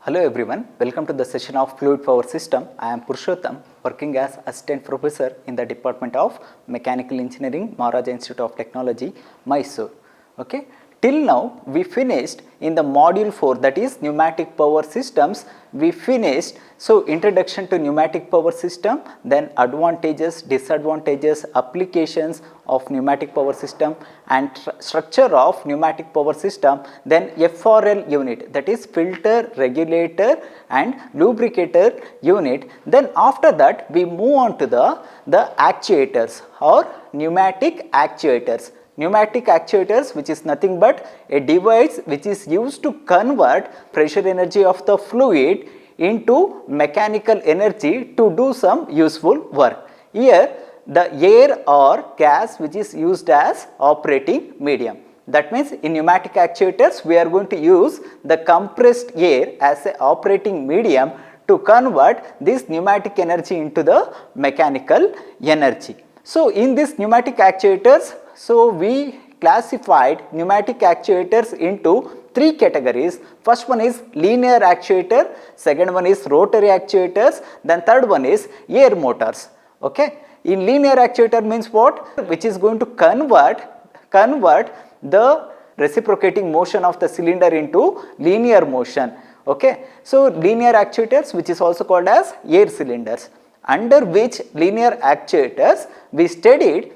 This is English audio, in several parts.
Hello everyone, welcome to the session of Fluid Power System. I am Purushottam, working as Assistant Professor in the Department of Mechanical Engineering, Maharaja Institute of Technology, Mysore. Okay. Till now, we finished in the module 4, that is pneumatic power systems. We finished, so introduction to pneumatic power system, then advantages, disadvantages, applications of pneumatic power system and structure of pneumatic power system, then FRL unit, that is filter, regulator and lubricator unit. Then after that, we move on to the actuators or pneumatic actuators. Pneumatic actuators, which is nothing but a device which is used to convert pressure energy of the fluid into mechanical energy to do some useful work. Here the air or gas which is used as operating medium. That means in pneumatic actuators we are going to use the compressed air as an operating medium to convert this pneumatic energy into the mechanical energy. So in this pneumatic actuators, so we classified pneumatic actuators into three categories. First one is linear actuator, second one is rotary actuators, then third one is air motors. Okay. In linear actuator means what? Which is going to convert the reciprocating motion of the cylinder into linear motion. Okay. So linear actuators, which is also called as air cylinders. Under which linear actuators we studied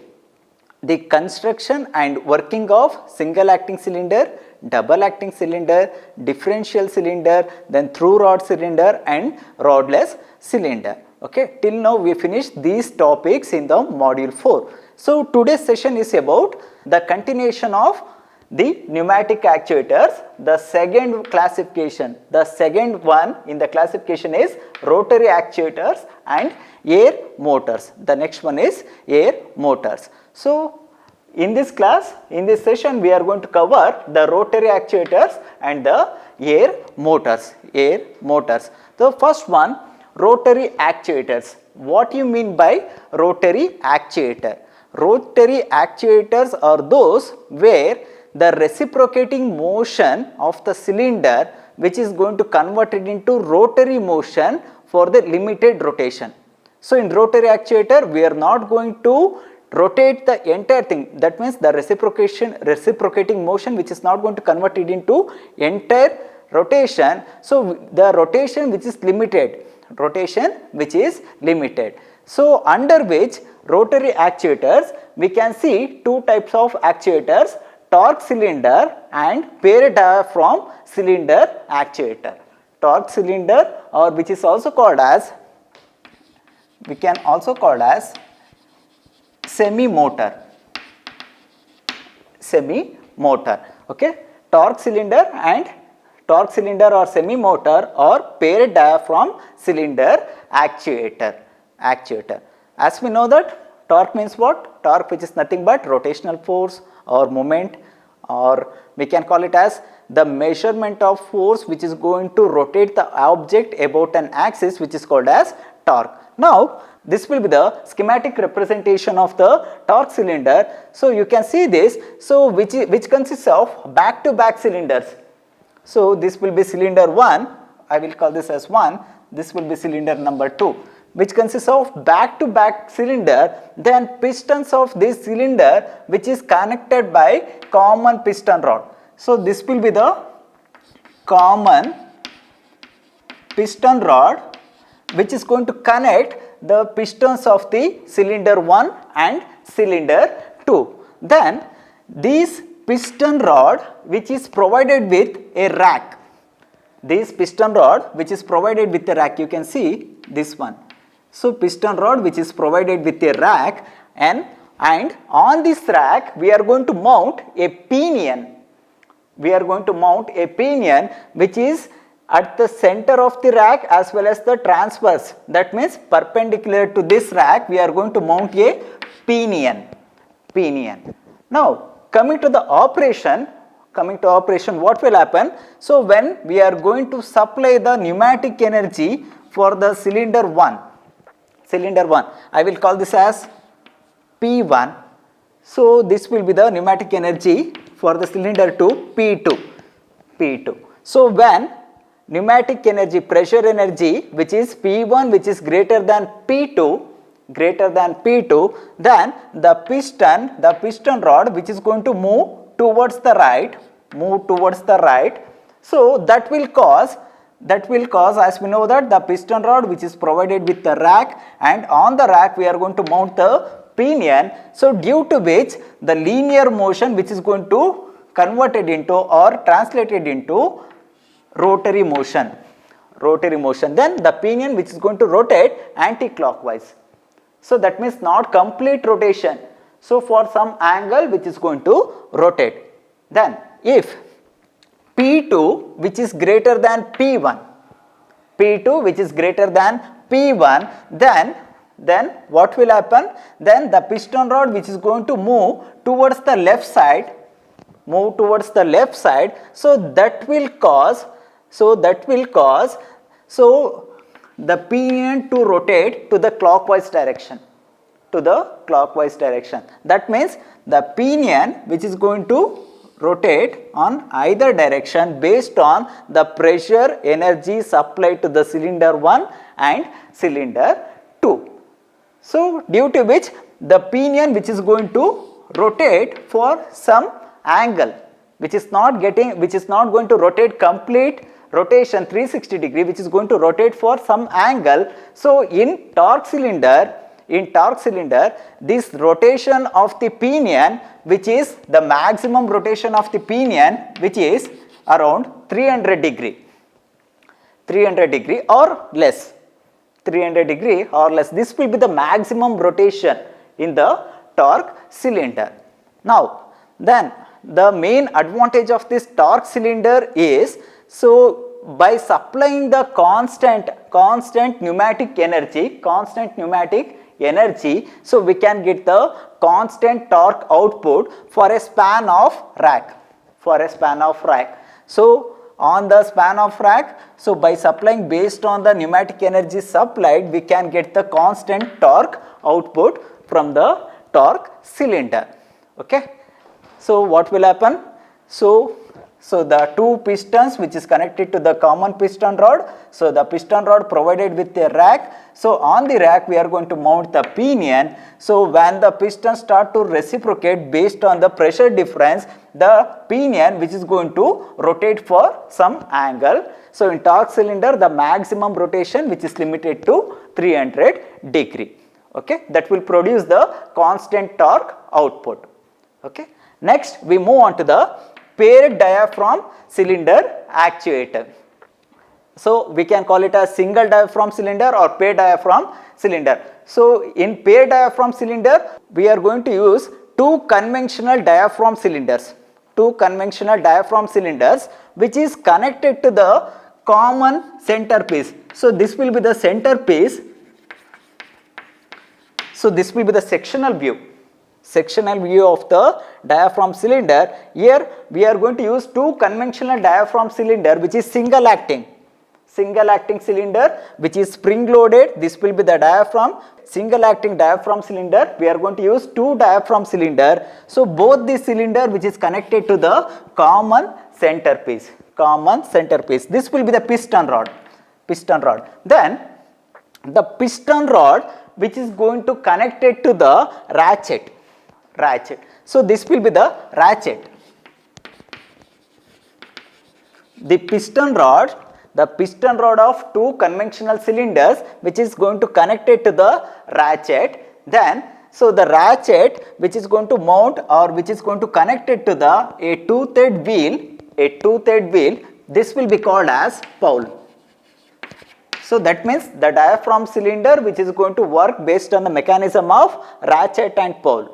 the construction and working of single acting cylinder, double acting cylinder, differential cylinder, then through rod cylinder and rodless cylinder. Okay, till now we finished these topics in the module 4. So today's session is about the continuation of the pneumatic actuators. The second classification, the second one in the classification is rotary actuators and air motors. The next one is air motors. So in this class, in this session, we are going to cover the rotary actuators and the air motors. The first one, rotary actuators. What do you mean by rotary actuator? Rotary actuators are those where the reciprocating motion of the cylinder which is going to convert it into rotary motion for the limited rotation. So in rotary actuator, we are not going to rotate the entire thing. That means the reciprocating motion which is not going to convert it into entire rotation. So the rotation which is limited. So under which rotary actuators, we can see two types of actuators, torque cylinder and paired diaphragm cylinder actuator. Torque cylinder, or which is also called as, we can also call as semi-motor. Okay, torque cylinder or semi-motor or paired diaphragm cylinder actuator. As we know that torque means what? Torque, which is nothing but rotational force or moment, or we can call it as the measurement of force which is going to rotate the object about an axis, which is called as torque. Now this will be the schematic representation of the torque cylinder. So you can see this, so which consists of back to back cylinders. So this will be cylinder 1, I will call this as 1, this will be cylinder number 2, which consists of back to back cylinder, then pistons of this cylinder which is connected by common piston rod. So this will be the common piston rod which is going to connect the pistons of the cylinder 1 and cylinder 2. Then this piston rod which is provided with a rack. This piston rod which is provided with a rack, you can see this one. So piston rod which is provided with a rack, and on this rack we are going to mount a pinion. Which is at the center of the rack as well as the transverse. That means perpendicular to this rack we are going to mount a pinion. Now coming to operation, what will happen? So when we are going to supply the pneumatic energy for the cylinder 1, I will call this as P1. So this will be the pneumatic energy for the cylinder 2, P2. So when pneumatic energy, pressure energy, which is P1, which is greater than P2, then the piston rod, which is going to move towards the right, so that will cause, as we know that the piston rod which is provided with the rack, and on the rack we are going to mount the pinion, so due to which the linear motion which is going to converted into or translated into rotary motion, then the pinion which is going to rotate anti-clockwise. So that means not complete rotation. So for some angle which is going to rotate. Then if P2 which is greater than P1, then what will happen? Then the piston rod which is going to move towards the left side, so that will cause the pinion to rotate to the clockwise direction, that means the pinion which is going to rotate on either direction based on the pressure energy supplied to the cylinder 1 and cylinder 2. So due to which the pinion which is going to rotate for some angle which is not going to rotate complete rotation 360 degree, which is going to rotate for some angle. So in torque cylinder, this rotation of the pinion, which is the maximum rotation of the pinion, which is around 300 degree or less. This will be the maximum rotation in the torque cylinder. Now then the main advantage of this torque cylinder is, so by supplying the constant pneumatic energy, so we can get the constant torque output for a span of rack, So on the span of rack, so by supplying based on the pneumatic energy supplied, we can get the constant torque output from the torque cylinder. Okay. So what will happen? So the two pistons which is connected to the common piston rod, so the piston rod provided with a rack, so on the rack we are going to mount the pinion. So when the pistons start to reciprocate based on the pressure difference, the pinion which is going to rotate for some angle. So in torque cylinder the maximum rotation which is limited to 300 degree. Okay, that will produce the constant torque output. Okay. Next we move on to the paired diaphragm cylinder actuator. So we can call it a single diaphragm cylinder or paired diaphragm cylinder. So in paired diaphragm cylinder we are going to use two conventional diaphragm cylinders, which is connected to the common centerpiece. So this will be the centerpiece. So this will be the sectional view of the diaphragm cylinder. Here we are going to use two conventional diaphragm cylinder which is single acting cylinder which is spring loaded. This will be the diaphragm. Single acting diaphragm cylinder, we are going to use two diaphragm cylinder. So both the cylinder which is connected to the common centerpiece. This will be the piston rod. Then the piston rod which is going to connect it to the ratchet. So this will be the ratchet. The piston rod of two conventional cylinders which is going to connect it to the ratchet. Then so the ratchet which is going to mount or which is going to connect it to a toothed wheel. This will be called as pole. So that means the diaphragm cylinder which is going to work based on the mechanism of ratchet and pole.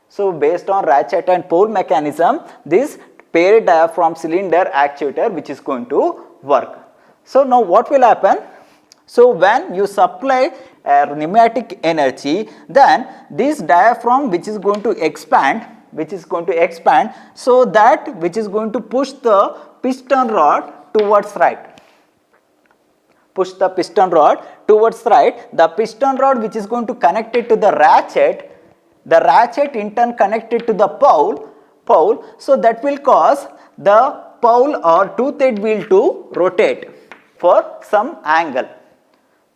So based on ratchet and pole mechanism, this paired diaphragm cylinder actuator which is going to work. So now what will happen? So when you supply pneumatic energy, then this diaphragm which is going to expand, so that which is going to push the piston rod towards right. The piston rod which is going to connect it to the ratchet in turn connected to the pole, so that will cause the pole or toothed wheel to rotate. for some angle,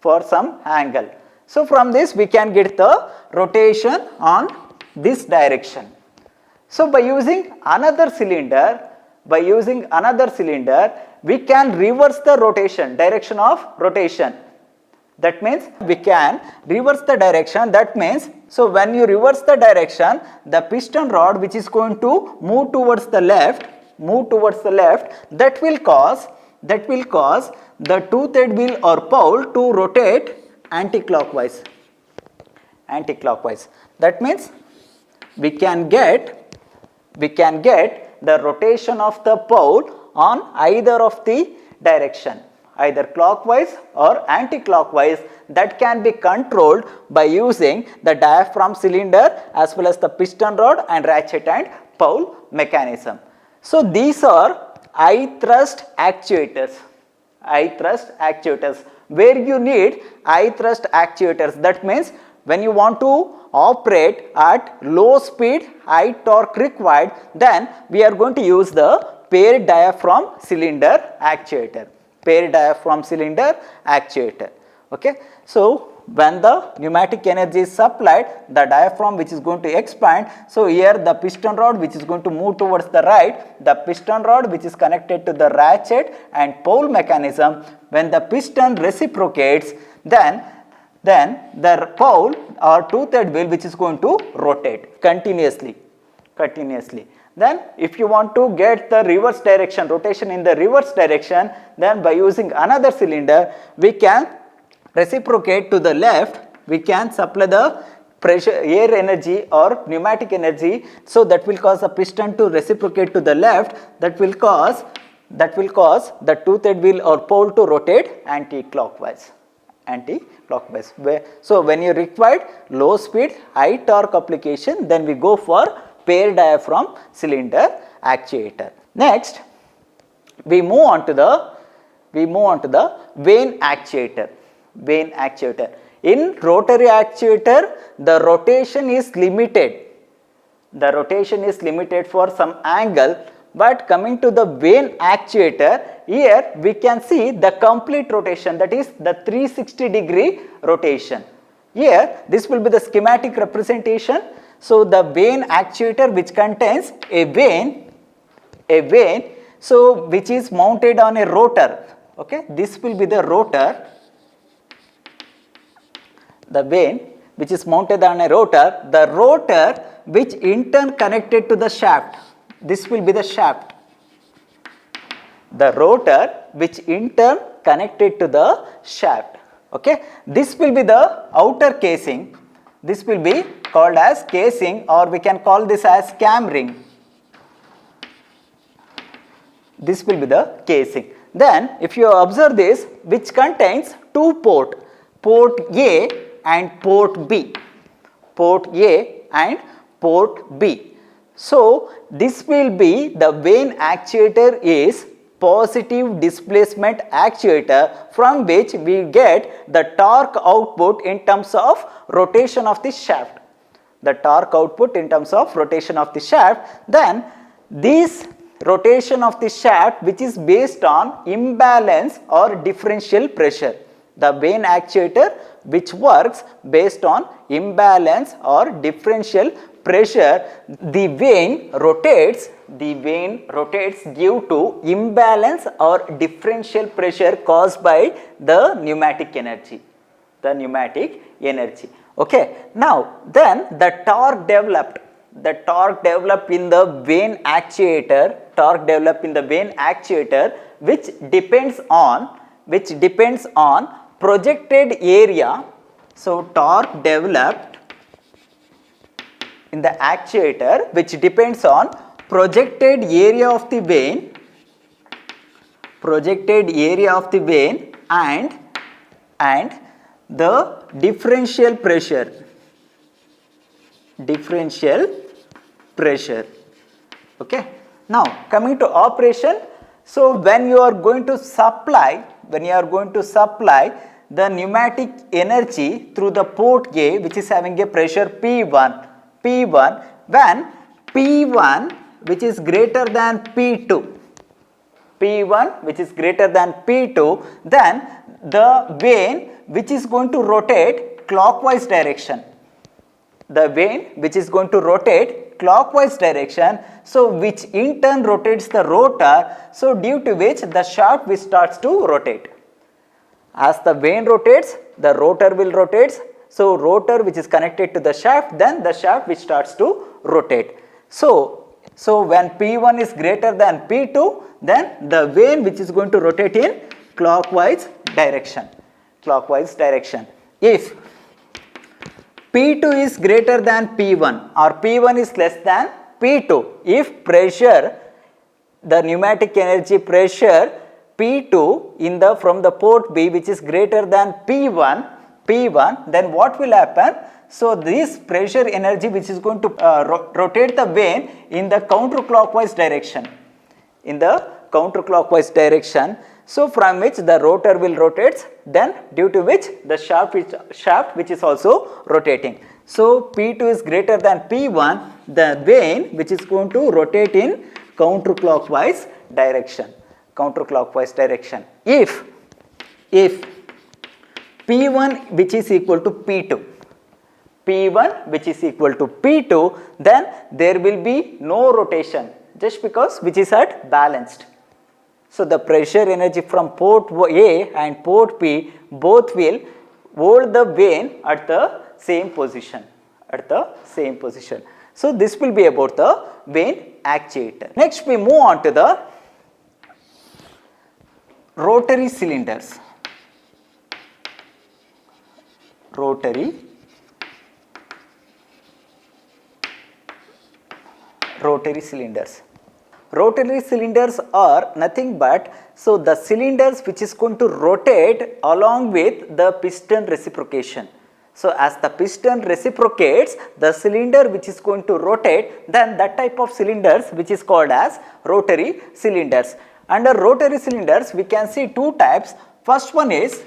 for some angle. So from this we can get the rotation on this direction. So by using another cylinder, we can reverse the rotation, direction of rotation. That means we can reverse the direction. That means, so when you reverse the direction, the piston rod which is going to move towards the left, that will cause the toothed wheel or pole to rotate anti-clockwise. That means we can get the rotation of the pole on either of the direction, either clockwise or anti-clockwise. That can be controlled by using the diaphragm cylinder as well as the piston rod and ratchet and pole mechanism. So these are eye thrust actuators, where you need eye thrust actuators. That means when you want to operate at low speed, high torque required, then we are going to use the paired diaphragm cylinder actuator. Okay. So when the pneumatic energy is supplied, the diaphragm which is going to expand. So here the piston rod which is going to move towards the right, the piston rod which is connected to the ratchet and pole mechanism. When the piston reciprocates, then the pole or toothed wheel which is going to rotate continuously. Then if you want to get the reverse direction, rotation in the reverse direction, then by using another cylinder we can reciprocate to the left. We can supply the pressure, air energy or pneumatic energy, so that will cause the piston to reciprocate to the left. That will cause the toothed wheel or pole to rotate anti-clockwise. So when you required low speed, high torque application, then we go for paired diaphragm cylinder actuator. Next, we move on to the vane actuator. In rotary actuator, the rotation is limited. For some angle. But coming to the vane actuator, here we can see the complete rotation, that is the 360-degree rotation. Here this will be the schematic representation. So the vane actuator which contains a vane, so which is mounted on a rotor. Okay, this will be the rotor. The vane which is mounted on a rotor, the rotor which in turn connected to the shaft. This will be the shaft. The rotor which in turn connected to the shaft. Okay, this will be the outer casing. This will be called as casing, or we can call this as cam ring. This will be the casing. Then if you observe this, which contains two ports, port A and port B. So this will be the vane actuator is positive displacement actuator, from which we get the torque output in terms of rotation of the shaft. Then this rotation of the shaft which is based on imbalance or differential pressure. The vane actuator which works based on imbalance or differential pressure, the vane rotates due to imbalance or differential pressure caused by the pneumatic energy. Okay, now then the torque developed in the vane actuator, which depends on projected area. So torque developed in the actuator which depends on projected area of the vane, and the differential pressure. Okay, now coming to operation. So when you are going to supply the pneumatic energy through the port A, which is having a pressure P1, when P1 which is greater than P2, P1 which is greater than P2, then the vane which is going to rotate clockwise direction. The vane which is going to rotate clockwise direction, so which in turn rotates the rotor, so due to which the shaft which starts to rotate. As the vane rotates, the rotor will rotate. So rotor which is connected to the shaft, then the shaft which starts to rotate. So when P1 is greater than P2, then the vane which is going to rotate in clockwise direction. Clockwise direction. If P2 is greater than P1 or P1 is less than P2, if pressure, the pneumatic energy pressure P2 from the port B which is greater than P1, then what will happen? So this pressure energy which is going to rotate the vane in the counterclockwise direction. In the counterclockwise direction. So from which the rotor will rotate, then due to which the shaft which is also rotating. So P2 is greater than P1, the vane which is going to rotate in counterclockwise direction. Counterclockwise direction. If P1 which is equal to P2, P1 which is equal to P2, then there will be no rotation, just because which is at balanced. So the pressure energy from port A and port P both will hold the vane at the same position. So this will be about the vane actuator. Next we move on to the rotary cylinders. Rotary cylinders. Rotary cylinders are nothing but, so the cylinders which is going to rotate along with the piston reciprocation. So as the piston reciprocates, the cylinder which is going to rotate, then that type of cylinders which is called as rotary cylinders. Under rotary cylinders we can see two types. First one is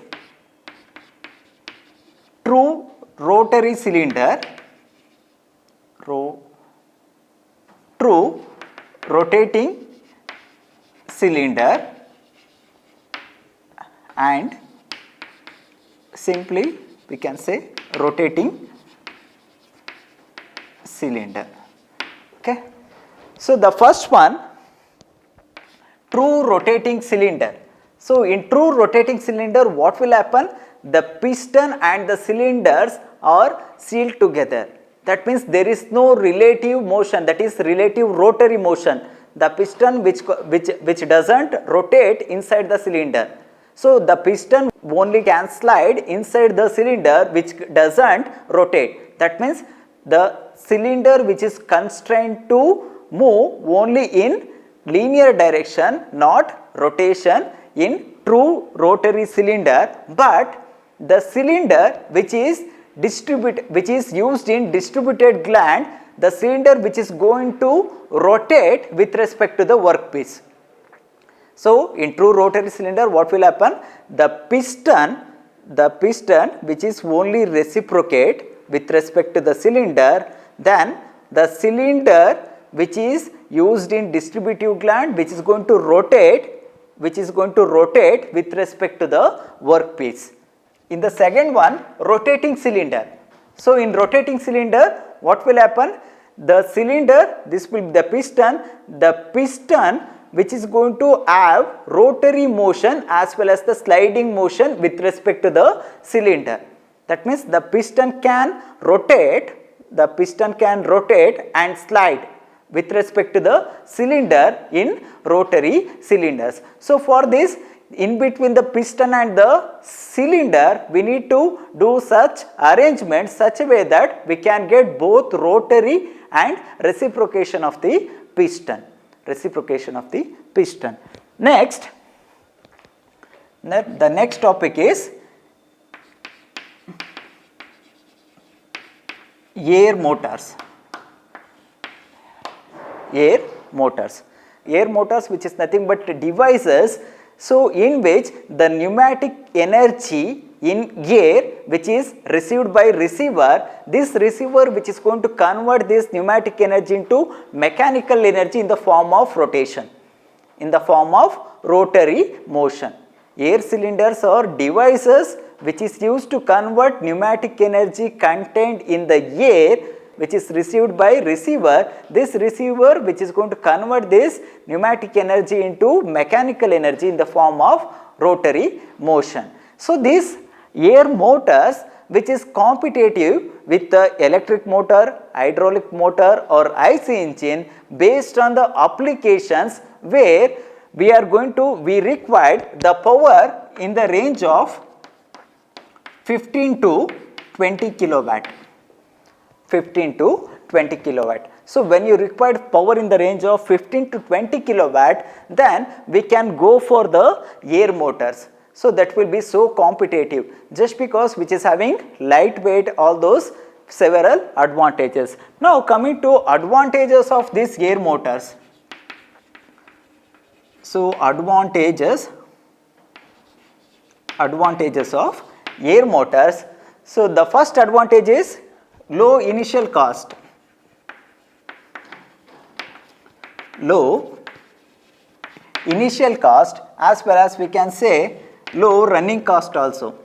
true rotary cylinder, true rotating cylinder, and simply we can say rotating cylinder. Okay. So the first one, true rotating cylinder. So in true rotating cylinder what will happen? The piston and the cylinders are sealed together. That means there is no relative motion, that is relative rotary motion. The piston which doesn't rotate inside the cylinder. So the piston only can slide inside the cylinder which doesn't rotate. That means the cylinder which is constrained to move only in linear direction, not rotation in true rotary cylinder, but the cylinder which is used in distributed gland, the cylinder which is going to rotate with respect to the workpiece. So in true rotary cylinder what will happen? The piston which is only reciprocate with respect to the cylinder, then the cylinder which is used in distributive gland which is going to rotate with respect to the workpiece. In the second one, rotating cylinder. So in rotating cylinder what will happen? The cylinder, this will be the piston which is going to have rotary motion as well as the sliding motion with respect to the cylinder. That means the piston can rotate and slide with respect to the cylinder in rotary cylinders. So for this, in between the piston and the cylinder we need to do such arrangements such a way that we can get both rotary and reciprocation of the piston. Next, the next topic is air motors. Air motors, which is nothing but devices, so in which the pneumatic energy in air which is received by receiver, this receiver which is going to convert this pneumatic energy into mechanical energy in the form of rotation. in the form of rotary motion. Air cylinders are devices which is used to convert pneumatic energy contained in the air which is received by receiver. This receiver which is going to convert this pneumatic energy into mechanical energy in the form of rotary motion. So, these air motors which is competitive with the electric motor, hydraulic motor or IC engine based on the applications where we required the power in the range of 15 to 20 kilowatt. 15 to 20 kilowatt. So, when you require power in the range of 15 to 20 kilowatt, then we can go for the air motors. So, that will be so competitive just because which is having lightweight, all those several advantages. Now, coming to advantages of these air motors. So, advantages of air motors. So, the first advantage is low initial cost. Low initial cost, as well as we can say low running cost also.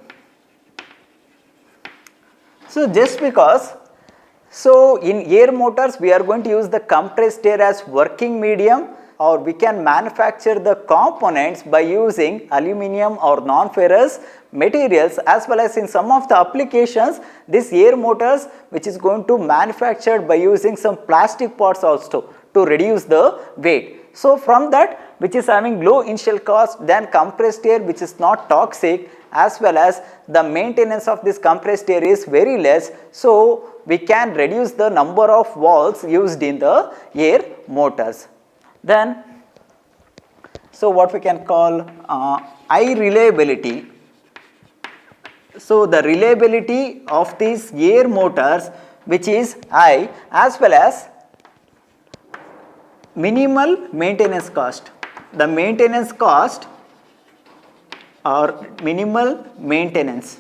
So, just because, so in air motors we are going to use the compressed air as working medium, or we can manufacture the components by using aluminum or non-ferrous materials, as well as in some of the applications this air motors which is going to manufactured by using some plastic parts also to reduce the weight. So, from that which is having low initial cost, then compressed air which is not toxic, as well as the maintenance of this compressed air is very less. So, we can reduce the number of valves used in the air motors. Then, so what we can call high reliability. So, the reliability of these air motors which is high, as well as minimal maintenance cost. The maintenance cost or minimal maintenance.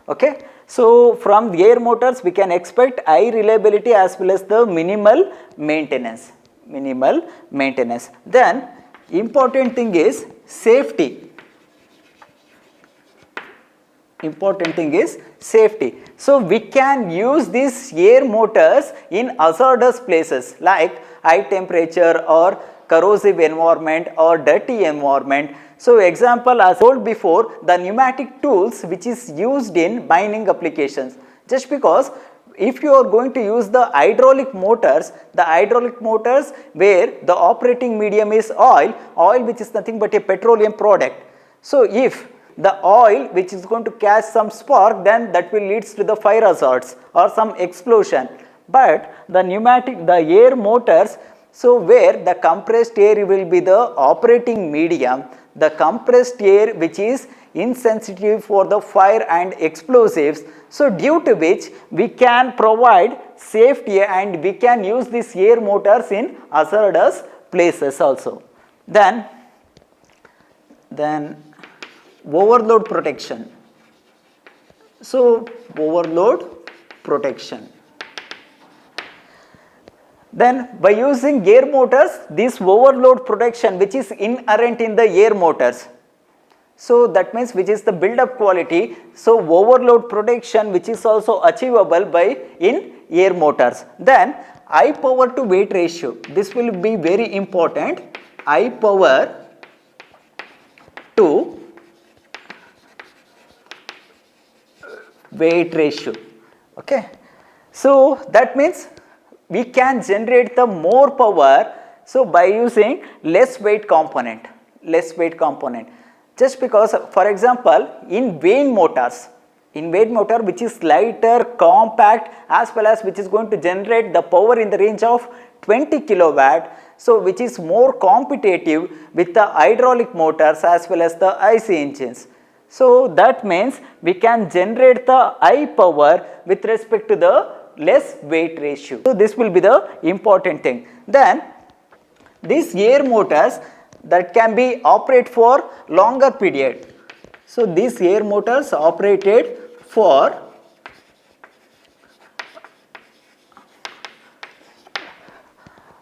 Okay. So, from the air motors we can expect high reliability as well as the minimal maintenance. Then important thing is safety. So, we can use these air motors in hazardous places like high temperature or corrosive environment or dirty environment. So, example as told before, the pneumatic tools which is used in mining applications, just because if you are going to use the hydraulic motors where the operating medium is oil which is nothing but a petroleum product. So, if the oil which is going to catch some spark, then that will leads to the fire hazards or some explosion. But the air motors, so where the compressed air will be the operating medium, the compressed air which is insensitive for the fire and explosives. So, due to which we can provide safety and we can use these air motors in hazardous places also. Then overload protection. So, overload protection. Then by using air motors, this overload protection which is inherent in the air motors. So, that means which is the build-up quality. So, overload protection which is also achievable in air motors. Then high power to weight ratio. This will be very important. High power to weight ratio. Okay. So, that means we can generate the more power, so by using less weight component. Just because, for example, in vane motor which is lighter, compact, as well as which is going to generate the power in the range of 20 kilowatt, so which is more competitive with the hydraulic motors as well as the IC engines. So, that means we can generate the high power with respect to the less weight ratio. So, this will be the important thing. Then these air motors that can be operate for longer period. So, these air motors operated for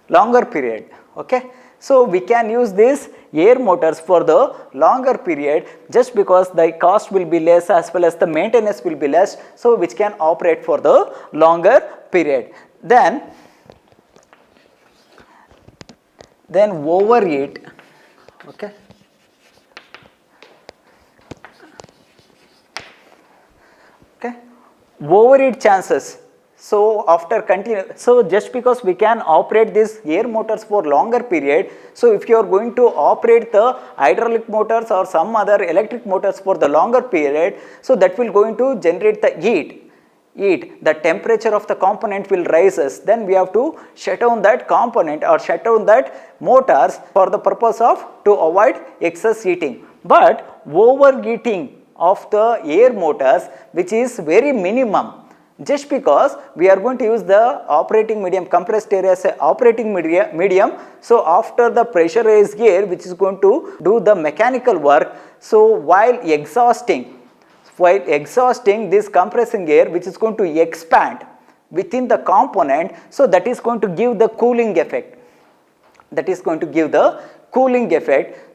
longer period. Okay, so we can use these air motors for the longer period just because the cost will be less as well as the maintenance will be less, so which can operate for the longer period. Then overheat. Okay. Okay, overheat chances. So after so just because we can operate these air motors for longer period, so if you are going to operate the hydraulic motors or some other electric motors for the longer period, so that will going to generate the heat, the temperature of the component will rises, then we have to shut down that component or shut down that motors for the purpose of to avoid excess heating. But overheating of the air motors, which is very minimum, just because we are going to use the operating medium, compressed air as a operating medium. So after the pressurized air which is going to do the mechanical work, so while exhausting this compressing air which is going to expand within the component, so that is going to give the cooling effect.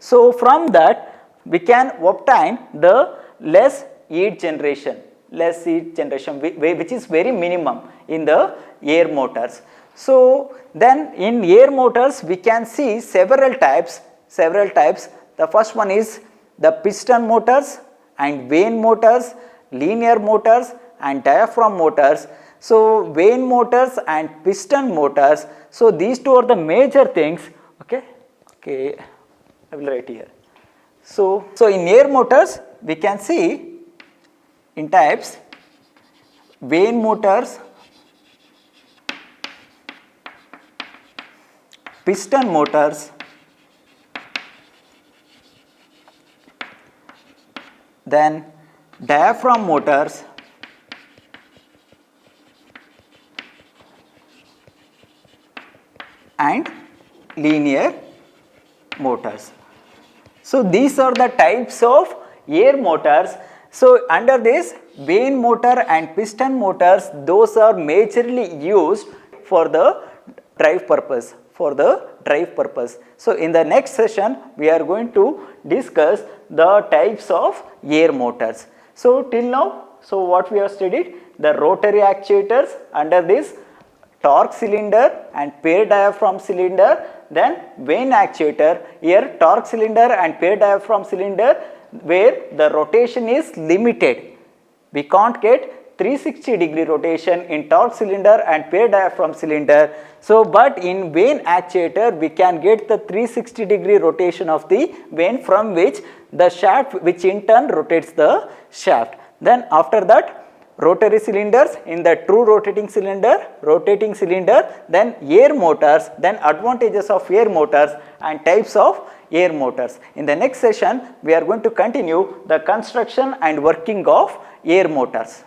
So from that we can obtain the less heat generation, which is very minimum in the air motors. So then in air motors we can see several types. The first one is the piston motors and vane motors, linear motors and diaphragm motors. So vane motors and piston motors, so these two are the major things. Okay, I will write here. So in air motors we can see in types: vane motors, piston motors, then diaphragm motors, and linear motors. So these are the types of air motors. So under this vane motor and piston motors, those are majorly used for the drive purpose. So in the next session we are going to discuss the types of air motors. So till now, so what we have studied, the rotary actuators under this torque cylinder and pair diaphragm cylinder, then vane actuator, here torque cylinder and pair diaphragm cylinder, where the rotation is limited. We can't get 360-degree rotation in torque cylinder and pair diaphragm cylinder. So but in vane actuator we can get the 360-degree rotation of the vane, from which the shaft, which in turn rotates the shaft. Then after that, rotary cylinders in the true rotating cylinder, then air motors, then advantages of air motors and types of air motors. In the next session we are going to continue the construction and working of air motors.